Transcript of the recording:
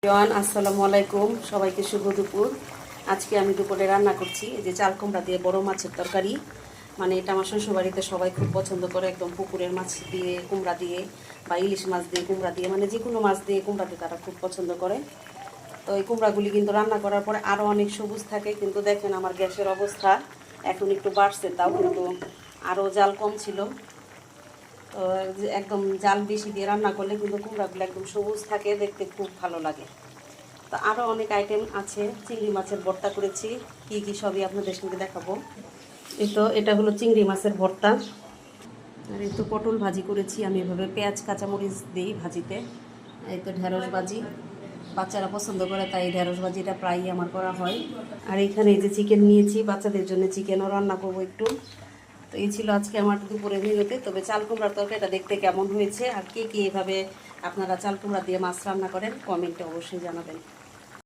আসসালামু আলাইকুম, সবাইকে শুভ দুপুর। আজকে আমি দুপুরে রান্না করছি এই যে চাল কুমড়া দিয়ে বড় মাছের তরকারি। মানে এটা আমার শ্বশুরবাড়িতে সবাই খুব পছন্দ করে, একদম পুকুরের মাছ দিয়ে কুমড়া দিয়ে বা ইলিশ মাছ দিয়ে কুমড়া দিয়ে, মানে যে কোনো মাছ দিয়ে কুমড়া দিয়ে তারা খুব পছন্দ করে। তো এই কুমড়াগুলি কিন্তু রান্না করার পরে আরও অনেক সবুজ থাকে, কিন্তু দেখেন আমার গ্যাসের অবস্থা এখন একটু বাড়ছে, তাও কিন্তু আরও জাল কম ছিল। তো একদম জাল বেশি দিয়ে রান্না করলে কিন্তু কুমড়াগুলো একদম সবুজ থাকে, দেখতে খুব ভালো লাগে। তো আরও অনেক আইটেম আছে, চিংড়ি মাছের ভর্তা করেছি, কি কি সবই আপনাদের সঙ্গে দেখাবো। এই তো এটা হলো চিংড়ি মাছের ভর্তা। আর এই তো পটল ভাজি করেছি আমি, এভাবে পেঁয়াজ কাঁচামরিচ দিই ভাজিতে। এই তো ঢেঁড়স ভাজি, বাচ্চারা পছন্দ করে তাই ঢেঁড়স ভাজিটা প্রায়ই আমার করা হয়। আর এখানে এই যে চিকেন নিয়েছি, বাচ্চাদের জন্য চিকেনও রান্না করবো একটু। তো এই ছিল আজকে আমার দুপুরের মেনুতে। তবে চাল কুমড়ার তরকারিটা দেখতে কেমন হয়েছে আর কে কে এভাবে আপনারা চাল কুমড়া দিয়ে মাছ রান্না করেন কমেন্টে অবশ্যই জানাবেন।